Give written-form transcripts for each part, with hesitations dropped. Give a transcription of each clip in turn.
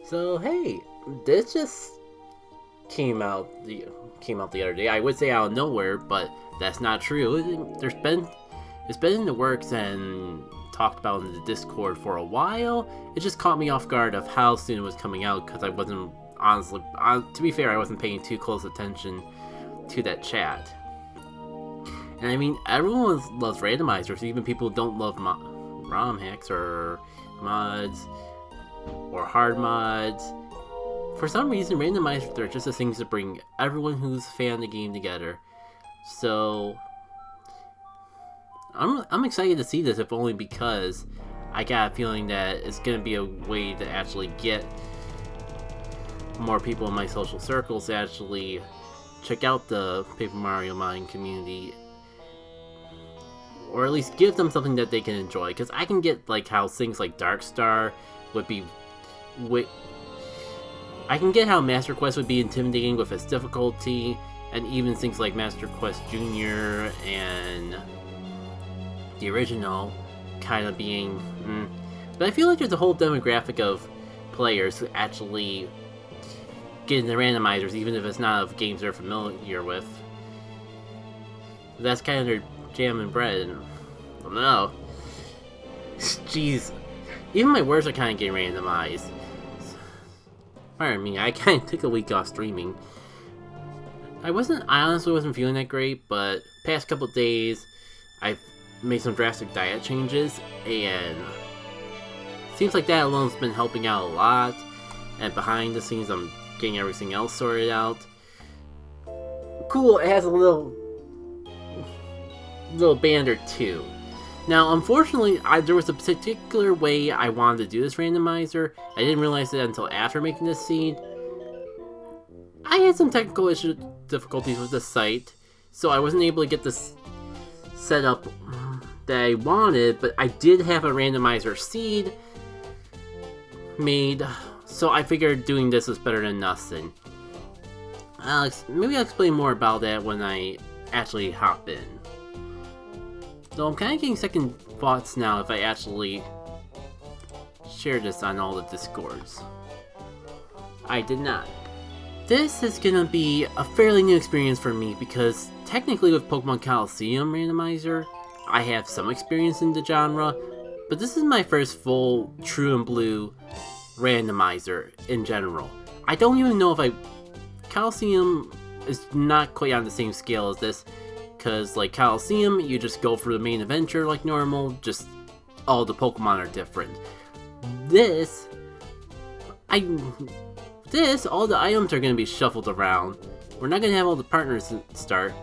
So hey, this just came out the other day. I would say out of nowhere, but that's not true. It's been in the works and talked about in the Discord for a while. It just caught me off guard of how soon it was coming out because I wasn't honestly. To be fair, I wasn't paying too close attention to that chat. And I mean, everyone loves randomizers, even people who don't love ROM hacks or mods or hard mods. For some reason, randomizers are just the things that bring everyone who's a fan of the game together. So I'm excited to see this, if only because I got a feeling that it's going to be a way to actually get more people in my social circles to actually check out the Paper Mario modding community, or at least give them something that they can enjoy. Because I can get like how things like Dark Star would be, I can get how Master Quest would be intimidating with its difficulty, and even things like Master Quest Jr. and the original kind of being, But I feel like there's a whole demographic of players who actually get into randomizers, even if it's not of games they're familiar with. That's kind of their jam and bread, and I don't know. Jeez. Even my words are kind of getting randomized. Pardon me, I kind of took a week off streaming. I honestly wasn't feeling that great, but past couple days, I've made some drastic diet changes, and seems like that alone's been helping out a lot. And behind the scenes, I'm getting everything else sorted out. Cool, it has a little band or two. Now, unfortunately, there was a particular way I wanted to do this randomizer. I didn't realize it until after making this seed. I had some technical difficulties with the site, so I wasn't able to get this set up that I wanted, but I did have a randomizer seed made, so I figured doing this was better than nothing. Maybe I'll explain more about that when I actually hop in. So I'm kind of getting second thoughts now if I actually share this on all the Discords. I did not. This is gonna be a fairly new experience for me because technically with Pokemon Coliseum Randomizer, I have some experience in the genre, but this is my first full True and Blue randomizer in general. I don't even know if Coliseum is not quite on the same scale as this, because like Coliseum, you just go for the main adventure like normal, just all the Pokemon are different. All the items are going to be shuffled around. We're not going to have all the partners start.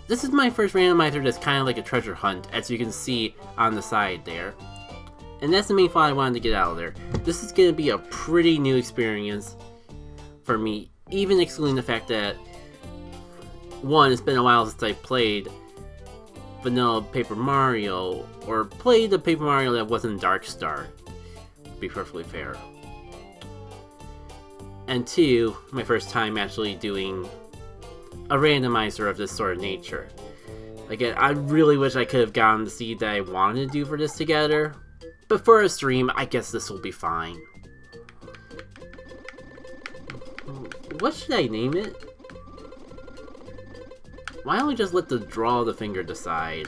This is my first randomizer that's kind of like a treasure hunt, as you can see on the side there. And that's the main thought I wanted to get out of there. This is going to be a pretty new experience for me, even excluding the fact that, one, it's been a while since I've played vanilla Paper Mario, or played the Paper Mario that wasn't Dark Star, to be perfectly fair. And two, my first time actually doing a randomizer of this sort of nature. Again, I really wish I could have gotten the seed that I wanted to do for this together, but for a stream, I guess this will be fine. What should I name it? Why don't we just let the draw of the finger decide?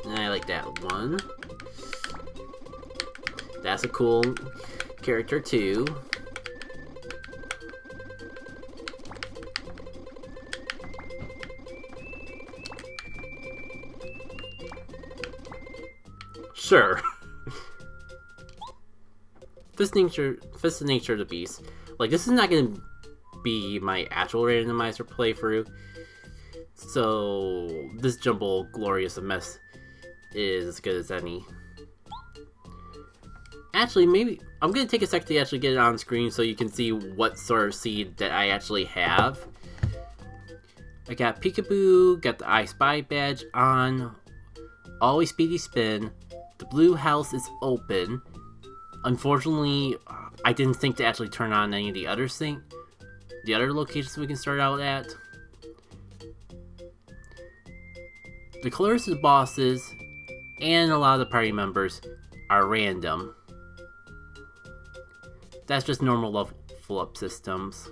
I like that one. That's a cool character too. Sure. This is the nature of the beast. Like, this is not gonna be my actual randomizer playthrough, so this jumble glorious a mess is as good as any. Actually, maybe I'm gonna take a sec to actually get it on screen so you can see what sort of seed that I actually have. I got Peekaboo, got the I Spy badge on, always speedy spin, the blue house is open. Unfortunately, I didn't think to actually turn on any of the other locations we can start out at. The colors of the bosses and a lot of the party members are random. That's just normal level up systems.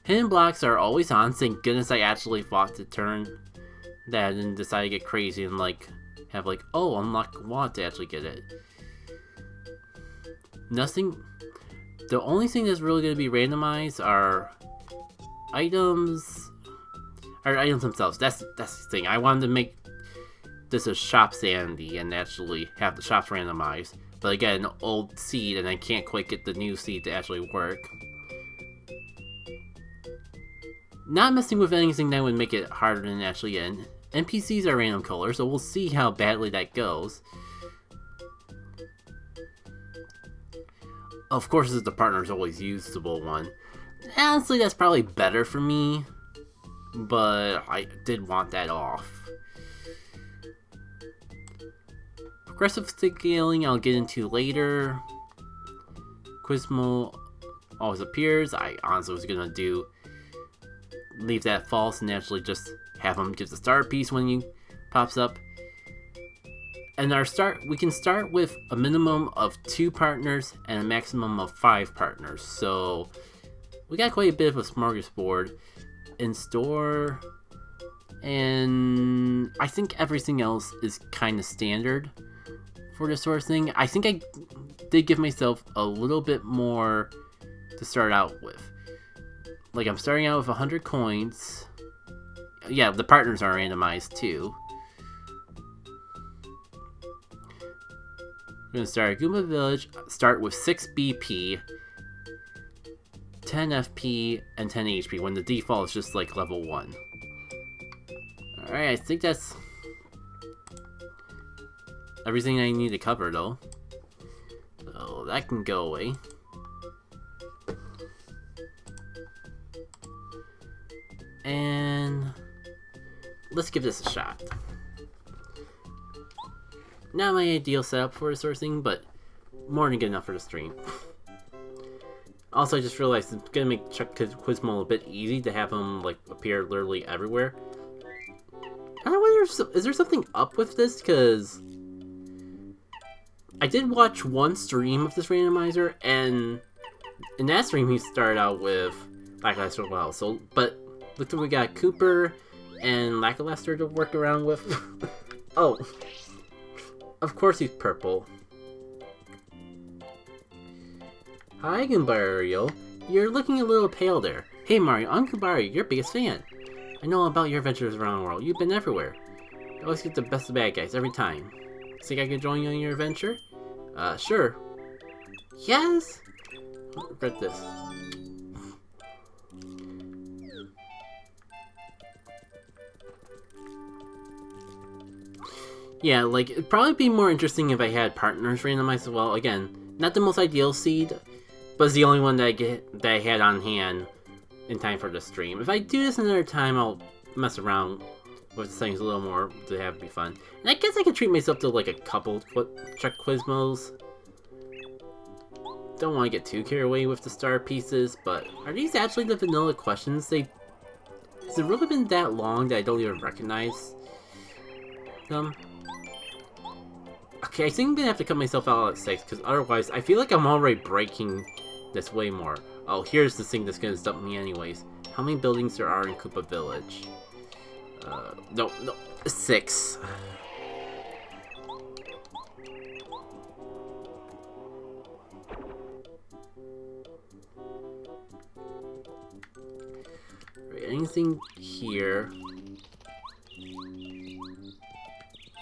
Hidden blocks are always on. Thank goodness I actually fought to turn that and decided to get crazy and like have like, oh, unlock want to actually get it. Nothing. The only thing that's really going to be randomized are items. Or items themselves. That's the thing. I wanted to make this a shop sanity and actually have the shops randomized. But again, old seed, and I can't quite get the new seed to actually work. Not messing with anything that would make it harder than actually in. NPCs are random colors, so we'll see how badly that goes. Of course, the partner's always usable one. Honestly, that's probably better for me, but I did want that off. Progressive scaling I'll get into later. Quizmo always appears. I honestly was gonna leave that false and actually just have him give the star piece when he pops up. And we can start with a minimum of 2 partners and a maximum of 5 partners. So we got quite a bit of a smorgasbord in store. And I think everything else is kind of standard for this sort of thing. I think I did give myself a little bit more to start out with. Like, I'm starting out with 100 coins. Yeah, the partners are randomized too. We're gonna start at Goomba Village, start with 6 BP, 10 FP, and 10 HP, when the default is just like level 1. Alright, I think that's everything I need to cover though. So that can go away. And let's give this a shot. Not my ideal setup for this sort of thing, but more than good enough for the stream. Also, I just realized it's gonna make Quizmo a bit easy to have him like appear literally everywhere. I wonder, is there something up with this? Because I did watch one stream of this randomizer, and in that stream he started out with Lackluster well. So, but looks like we got Cooper and Lackluster to work around with. Oh, of course he's purple. Hi, Mario. You're looking a little pale there. Hey Mario, I'm Mario, your biggest fan. I know about your adventures around the world. You've been everywhere. You always get the best of bad guys every time. Think I could join you on your adventure? Sure. Yes? I regret this. Yeah, like, it'd probably be more interesting if I had partners randomized as well. Again, not the most ideal seed, but it's the only one that I had on hand in time for the stream. If I do this another time, I'll mess around with the things a little more to have it be fun. And I guess I could treat myself to like a couple check Quizmos. Don't want to get too carried away with the star pieces, but are these actually the vanilla questions? Has it really been that long that I don't even recognize them? Okay, I think I'm gonna have to cut myself out at 6, because otherwise I feel like I'm already breaking this way more. Oh, here's the thing that's gonna stump me anyways. How many buildings there are in Koopa Village? No, 6. Right, anything here?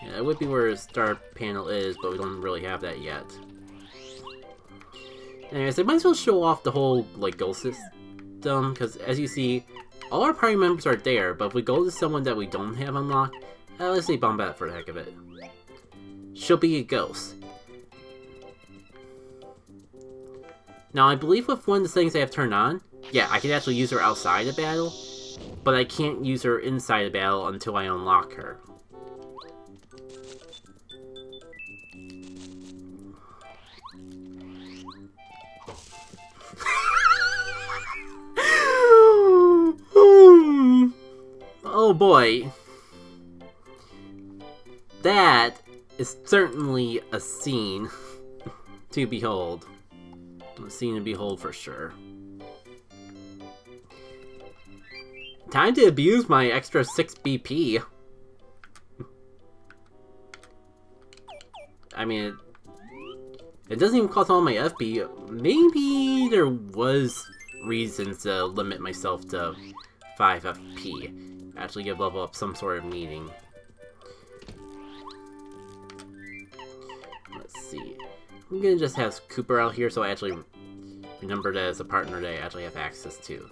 Yeah, that would be where the star panel is, but we don't really have that yet. Anyways, I might as well show off the whole, like, ghost system, because as you see, all our party members are there, but if we go to someone that we don't have unlocked, let's say Bombette for the heck of it. She'll be a ghost. Now, I believe with one of the things I have turned on, yeah, I can actually use her outside the battle, but I can't use her inside the battle until I unlock her. Oh boy. That is certainly a scene. to behold. Seen to behold for sure. Time to abuse my extra 6 BP. I mean, it doesn't even cost all my FP. Maybe there was reasons to limit myself to 5 FP. Actually give level up some sort of meaning. Let's see. I'm gonna just have Cooper out here so I actually remember that as a partner that I actually have access to.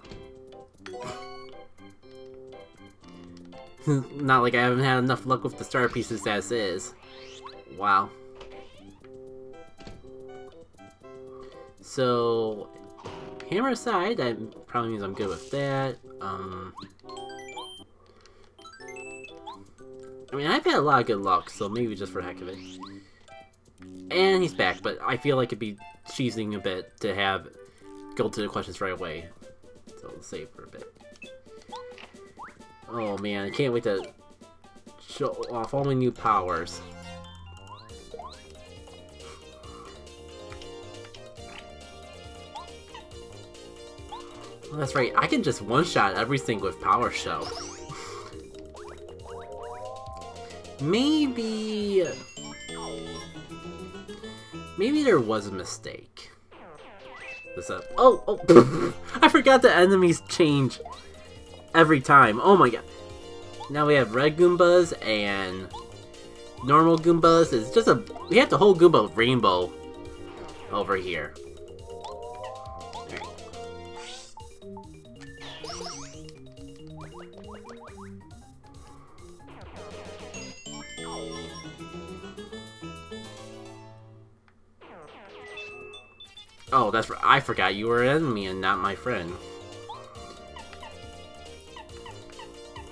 Not like I haven't had enough luck with the star pieces as is. Wow. So, hammer aside, that probably means I'm good with that. I mean, I've had a lot of good luck, so maybe just for the heck of it. And he's back, but I feel like it'd be cheesing a bit to have go to the questions right away. So we'll save for a bit. Oh man, I can't wait to show off all my new powers. Oh, that's right, I can just one-shot everything with Power Show. Maybe there was a mistake. Oh! I forgot the enemies change every time. Oh my god. Now we have red Goombas and normal Goombas. It's just we have the whole Goomba rainbow over here. Alright. Oh, that's right. I forgot you were an enemy and not my friend.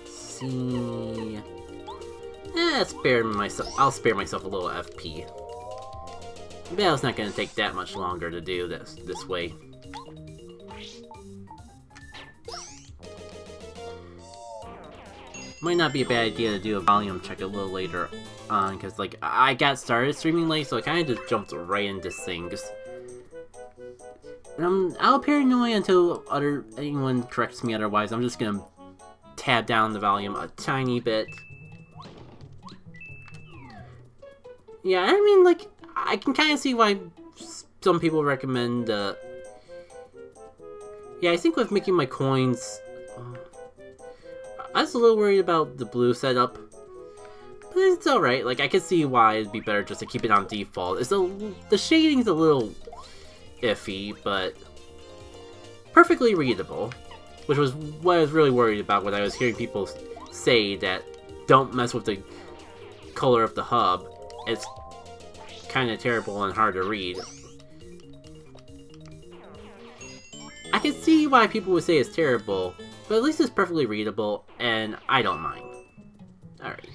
See. I'll spare myself a little FP. Battle's not gonna take that much longer to do this way. Might not be a bad idea to do a volume check a little later on, because like I got started streaming late, so I kind of just jumped right into things. I'll paranoid until anyone corrects me otherwise. I'm just gonna tab down the volume a tiny bit. Yeah, I mean, like, I can kind of see why some people recommend, yeah, I think with making my coins, I was a little worried about the blue setup, but it's alright. Like, I can see why it'd be better just to keep it on default. The shading's a little iffy, but perfectly readable, which was what I was really worried about when I was hearing people say that don't mess with the color of the hub. It's kind of terrible and hard to read. I can see why people would say it's terrible, but at least it's perfectly readable, and I don't mind. Alright.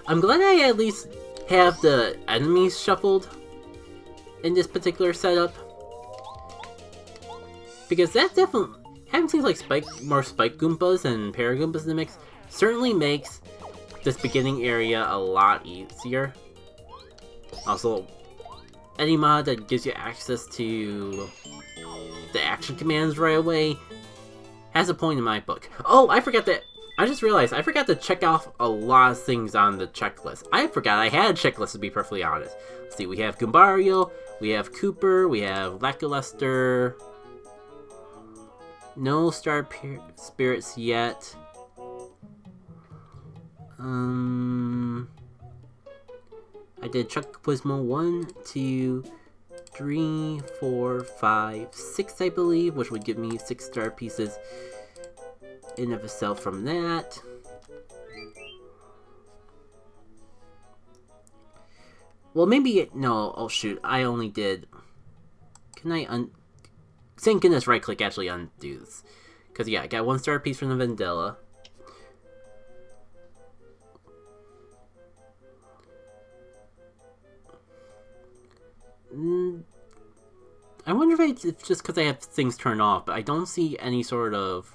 I'm glad I at least have the enemies shuffled in this particular setup, because that definitely, having things like more Spike Goombas and Paragoombas in the mix certainly makes this beginning area a lot easier. Also, any mod that gives you access to the action commands right away has a point in my book. Oh, I just realized I forgot to check off a lot of things on the checklist. I forgot I had a checklist, to be perfectly honest. Let's see, we have Goombario, we have Cooper, we have Lackluster. No Star Spirits yet. I did Chuck Quizmo 1, 2, 3, 4, 5, 6, I believe, which would give me 6 star pieces in of itself from that. Well, maybe no. Oh shoot! I only did. Can I Thank goodness right click actually undo this, because yeah, I got 1 star piece from the Vendella. I wonder if it's just because I have things turned off, but I don't see any sort of...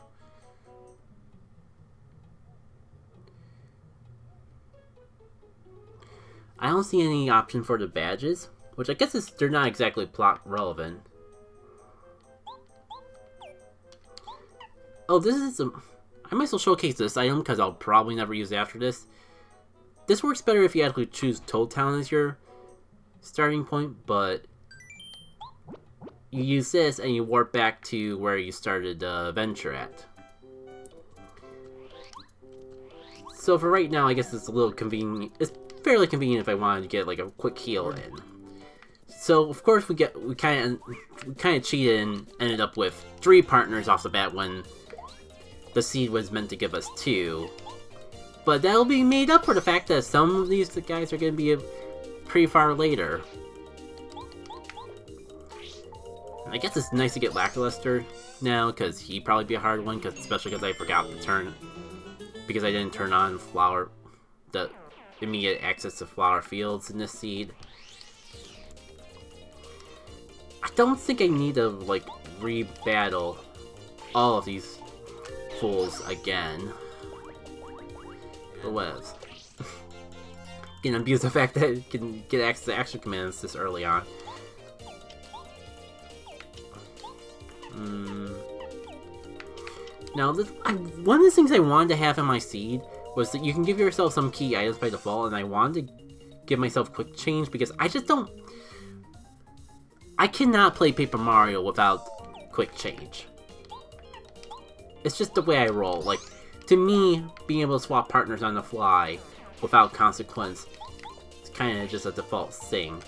I don't see any option for the badges, which I guess they're not exactly plot relevant. Oh, this is I might as well showcase this item because I'll probably never use it after this. This works better if you actually choose Toad Town as your starting point, but you use this and you warp back to where you started the adventure at. So for right now, I guess it's a little convenient. It's fairly convenient if I wanted to get like a quick heal in. So of course we kind of cheated and ended up with 3 partners off the bat when the seed was meant to give us 2. But that'll be made up for the fact that some of these guys are going to be pretty far later. I guess it's nice to get Lackluster now, because he'd probably be a hard one, especially because I forgot to turn... Because I didn't turn on the immediate access to flower fields in this seed. I don't think I need to, like, re-battle all of these fools again. But whatevs. Can abuse the fact that it can get access to action commands this early on. Now, one of the things I wanted to have in my seed was that you can give yourself some key items by default, and I wanted to give myself quick change because I just don't... I cannot play Paper Mario without quick change. It's just the way I roll. Like, to me, being able to swap partners on the fly without consequence is kind of just a default thing.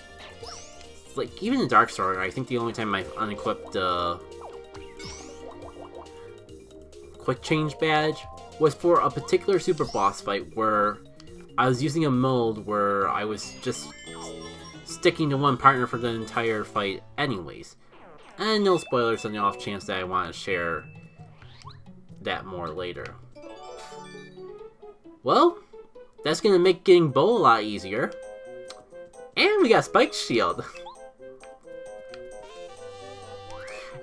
Like, even in Dark Story, I think the only time I've unequipped the quick change badge was for a particular super boss fight where I was using a mode where I was just sticking to one partner for the entire fight anyways. And no spoilers on the off chance that I want to share that more later. Well, that's gonna make getting Bo a lot easier. And we got Spike Shield.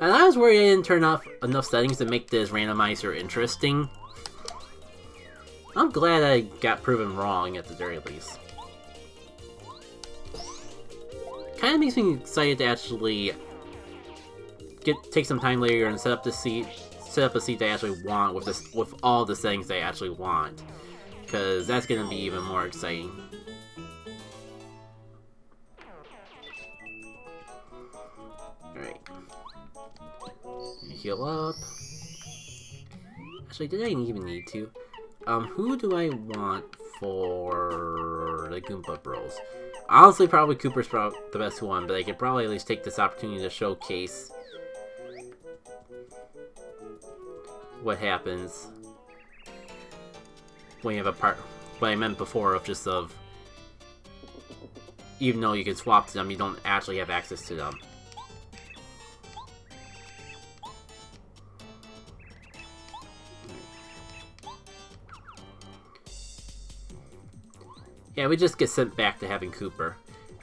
And I was worried I didn't turn off enough settings to make this randomizer interesting. I'm glad I got proven wrong at the very least. Kind of makes me excited to actually take some time later and set up a seat I actually want with all the settings I actually want, because that's gonna be even more exciting. Alright. Heal up. Actually, did I even need to? Who do I want for the Goomba Bros? Honestly, probably Cooper's probably the best one, but I could probably at least take this opportunity to showcase what happens when you have a what I meant before of even though you can swap to them, you don't actually have access to them. Yeah, we just get sent back to having Cooper,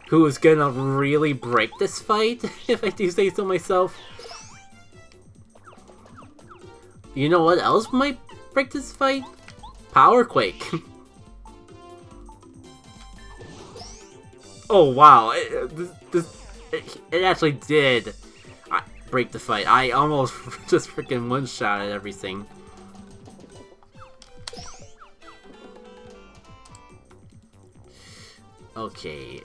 who is gonna really break this fight, if I do say so myself. You know what else might break this fight? Power Quake. Oh wow, it actually did break the fight. I almost just freaking one-shotted everything. Okay.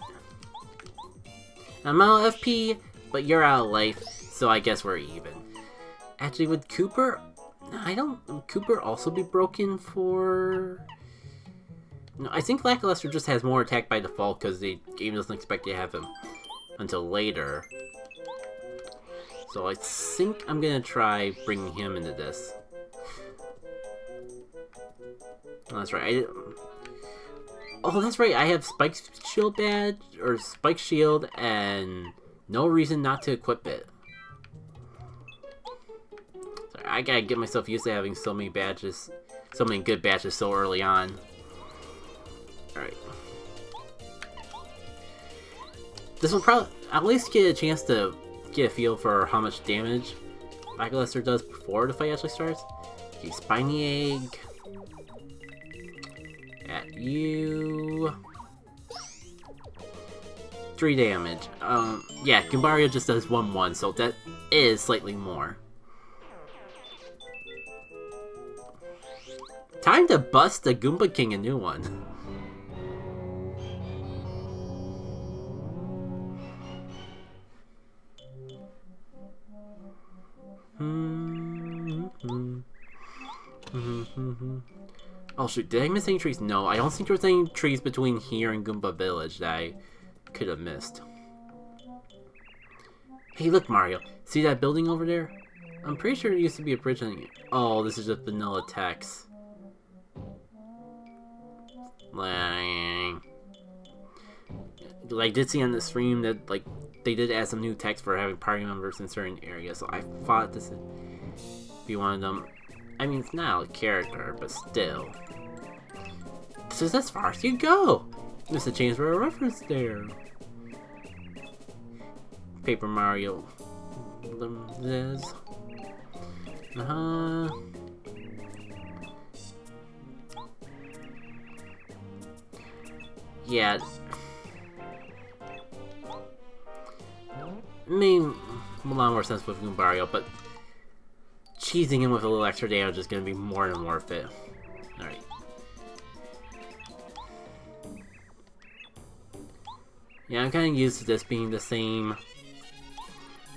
I'm out of FP, but you're out of life, so I guess we're even. Actually, would Cooper... would Cooper also be broken for... No, I think Lackluster just has more attack by default because the game doesn't expect you to have him until later. So I think I'm gonna try bringing him into this. Oh, that's right. Oh, that's right. I have Spike Shield badge or Spike Shield, and no reason not to equip it. Sorry, I gotta get myself used to having so many badges, so many good badges so early on. All right. This will probably at least get a chance to get a feel for how much damage Lackluster does before the fight actually starts. Okay, Spiny Egg. At you. 3 damage. Yeah, Goombario just does 1-1, so that is slightly more. Time to bust the Goomba King a new one. Oh shoot, did I miss any trees? No, I don't think there was any trees between here and Goomba Village that I could have missed. Hey look, Mario, see that building over there? I'm pretty sure it used to be a bridge on... Oh, this is just vanilla text. I did see on the stream that like they did add some new text for having party members in certain areas, so I thought this would be one of them. I mean, it's not a character, but still. This is as far as you go! There's a chance for a reference there. Paper Mario. This. Yeah. I mean, a lot more sense with Goombario, but cheesing him with a little extra damage is going to be more than worth it. Alright. Yeah, I'm kind of used to this being the same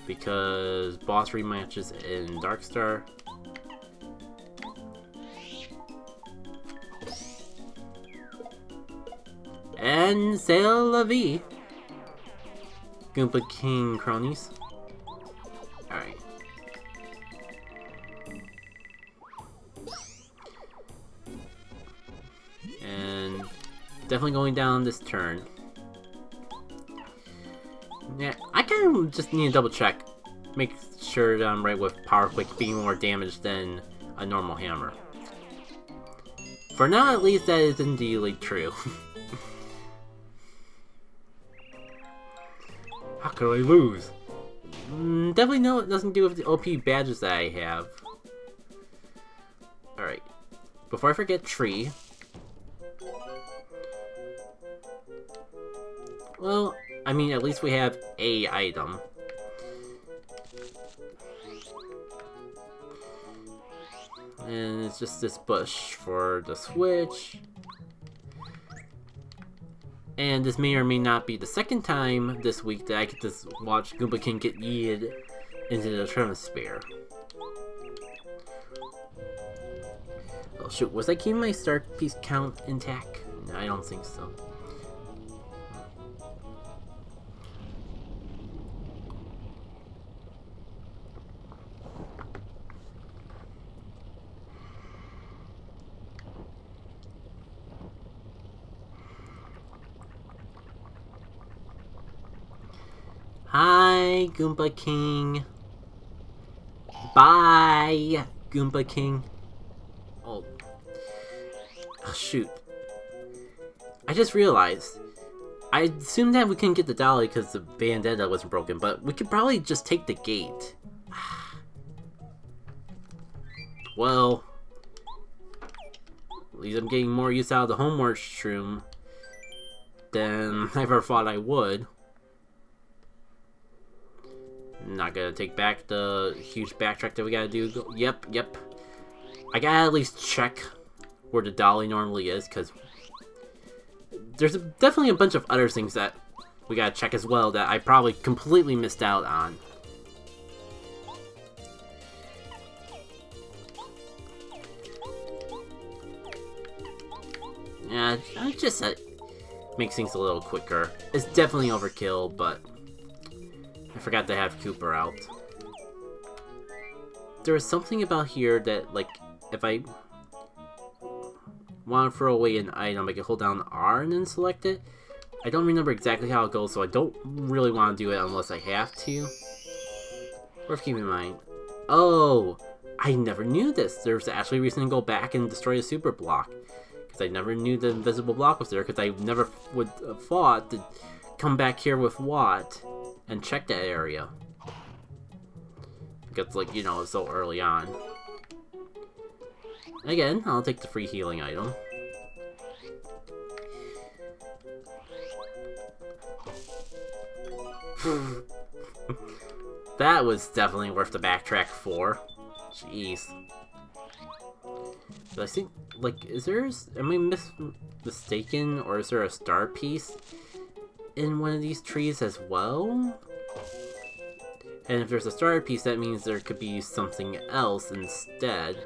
because boss rematches in Darkstar. And c'est la vie, Goomba King cronies. Alright. And definitely going down this turn. Yeah, I kind of just need to double check. Make sure that I'm right with Power Quick being more damage than a normal hammer. For now, at least, that is indeed true. How could I lose? Definitely no, it doesn't do with the OP badges that I have. Alright. Before I forget Tree. Well, I mean, at least we have a item. And it's just this bush for the switch. And this may or may not be the second time this week that I get to watch Goomba King get yeeted into the Tremisphere. Oh shoot, was I keeping my star piece count intact? No, I don't think so. Hi, Goomba King. Bye, Goomba King. Oh. Oh, shoot. I just realized. I assumed that we couldn't get the dolly because the Vendetta wasn't broken, but we could probably just take the gate. Well, at least I'm getting more use out of the homework shroom than I ever thought I would. Not gonna take back the huge backtrack that we gotta do. Yep. I gotta at least check where the dolly normally is, because there's definitely a bunch of other things that we gotta check as well that I probably completely missed out on. Yeah, just makes things a little quicker. It's definitely overkill, but I forgot to have Cooper out. There is something about here that, like, if I want to throw away an item, I can hold down R and then select it. I don't remember exactly how it goes, so I don't really want to do it unless I have to. Worth keeping in mind. Oh, I never knew this. There's actually a reason to go back and destroy a super block. Because I never knew the invisible block was there, because I never would have thought to come back here with Watt and check that area. Because, like, you know, it's so early on. Again, I'll take the free healing item. That was definitely worth the backtrack for. Jeez. But I think, like, is there... Am I mistaken? Or is there a star piece in one of these trees as well? And if there's a star piece, that means there could be something else instead.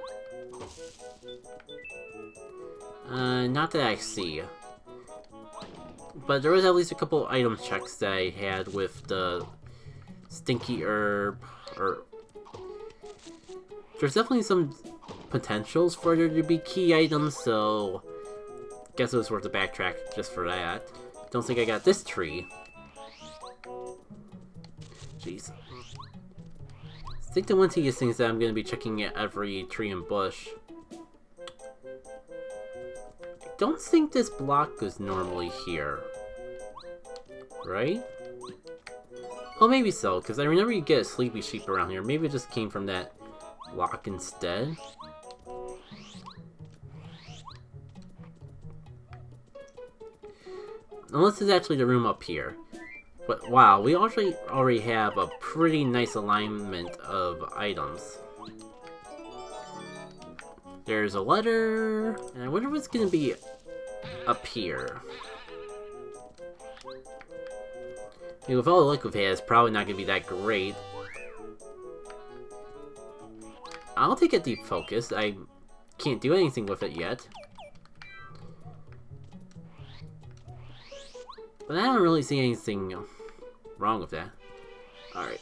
Not that I see. But there was at least a couple item checks that I had with the stinky herb, or... There's definitely some potentials for there to be key items, so... Guess it was worth the backtrack just for that. Don't think I got this tree. Jeez. I think the one thing is things that I'm going to be checking at every tree and bush. I don't think this block is normally here. Right? Well, maybe so, because I remember you get a sleepy sheep around here. Maybe it just came from that block instead. Unless it's actually the room up here. But wow, we already have a pretty nice alignment of items. There's a letter, and I wonder what's gonna be up here. I mean, with all the luck we've had, it's probably not gonna be that great. I'll take a deep focus. I can't do anything with it yet. But I don't really see anything wrong with that. Alright.